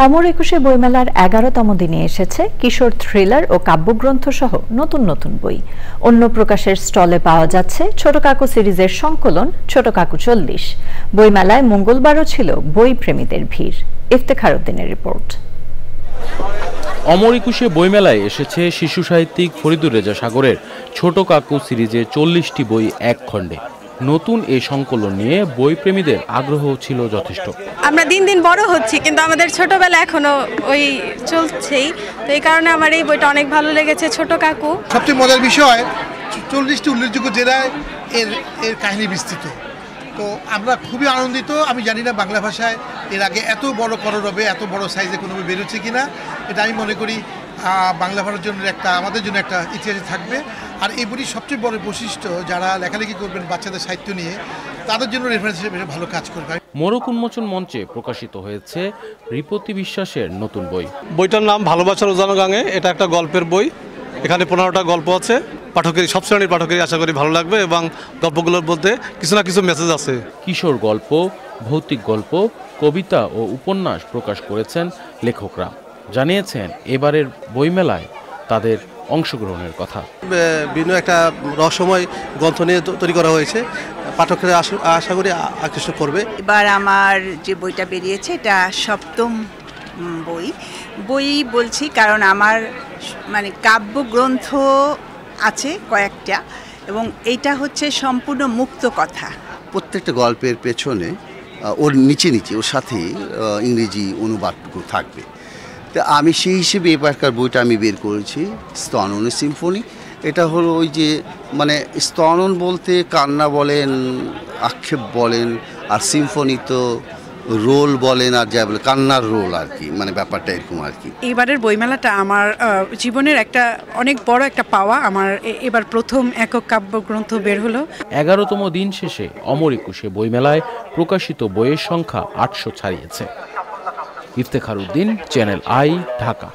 অমর একুশে বইমেলার 11তম দিনে এসেছে কিশোর থ্রিলার ও কাব্যগ্রন্থ সহ নতুন নতুন বই। অন্য প্রকাশের স্টলে পাওয়া যাচ্ছে ছোট কাকু সিরিজের সংকলন ছোট কাকু 40। বইমেলায় মঙ্গলবারও ছিল বই প্রেমীদের ভিড়। ইফতেখার উদ্দিনের রিপোর্ট। অমর একুশে বইমেলায় এসেছে শিশু সাহিত্যিক ফরিদুর রেজা সাগরের ছোট কাকু সিরিজের 40টি বই এক খণ্ডে। নতুন এই সংকলন নিয়ে বই প্রেমীদের আগ্রহ ছিল যথেষ্ট। আমরা দিন দিন বড় হচ্ছি, কিন্তু আমাদের ছোটবেলা এখনো ওই চলছেই, তো এই কারণে আমার এই বইটা অনেক ভালো লেগেছে। ছোট কাকু সবচেয়ে মজার বিষয় 40টি উল্লেখযোগ্য জেলায় এর কাহিনী বিস্তৃত। তো আমরা খুবই আনন্দিত। আমি জানি না বাংলা ভাষায় এর আগে এত বড় কররবে এত বড় সাইজে কোনো বই বেরোচ্ছে কিনা। এটা আমি মনে করি বাংলা ভাষার জন্য আমাদের জন্য একটা ইতিহাসে থাকবে। আর এই বইটির সবচেয়ে বড় বৈশিষ্ট্য, যারা লেখালেখি করবেন বাচ্চাদের সাহিত্য নিয়ে, তাদের জন্য রেফারেন্স হিসেবে ভালো কাজ করবে। মোড়ক উন্মোচন মঞ্চে প্রকাশিত হয়েছে রিপতি বিশ্বাসের নতুন বই। বইটার নাম ভালোবাসার উজানো গাঙে। এটা একটা গল্পের বই। এখানে 15টা গল্প আছে। পাঠকের সব শ্রেণীর পাঠকেরই আশা করি ভালো লাগবে, এবং গল্পগুলোর মধ্যে কিছু না কিছু মেসেজ আছে। কিশোর গল্প, ভৌতিক গল্প, কবিতা ও উপন্যাস প্রকাশ করেছেন লেখকরা। জানিয়েছেন এবারের বইমেলায় তাদের অংশগ্রহণের কথা। ভিন্ন একটা রহস্যময় গ্রন্থ নিয়ে তৈরি করা হয়েছে। পাঠকেরা আশা করি আকৃষ্ট করবে। এবার আমার যে বইটা বেরিয়েছে এটা 7ম বই বলছি, কারণ আমার মানে কাব্যগ্রন্থ আছে কয়েকটা, এবং এইটা হচ্ছে সম্পূর্ণ মুক্ত কথা। প্রত্যেকটা গল্পের পেছনে ওর নিচে ওর সাথে ইংরেজি অনুবাদটুকু থাকবে। তো আমি সেই হিসেবে এবারকার বইটা আমি বের করেছি স্তননের সিম্ফনি। এটা হলো ওই যে মানে স্তনন বলতে কান্না বলেন, আক্ষেপ বলেন, আর সিম্ফনি তো রোল বলেন, আর যা বলে কান্নার রোল আর কি, মানে ব্যাপারটা এরকম আর কি। এবারের বইমেলাটা আমার জীবনের একটা অনেক বড় একটা পাওয়া। আমার এবার প্রথম একক কাব্যগ্রন্থ বের হলো। 11তম দিন শেষে অমর একুশে বইমেলায় প্রকাশিত বইয়ের সংখ্যা 800 ছাড়িয়েছে। Iftekhar Uddin, channel I, Dhaka.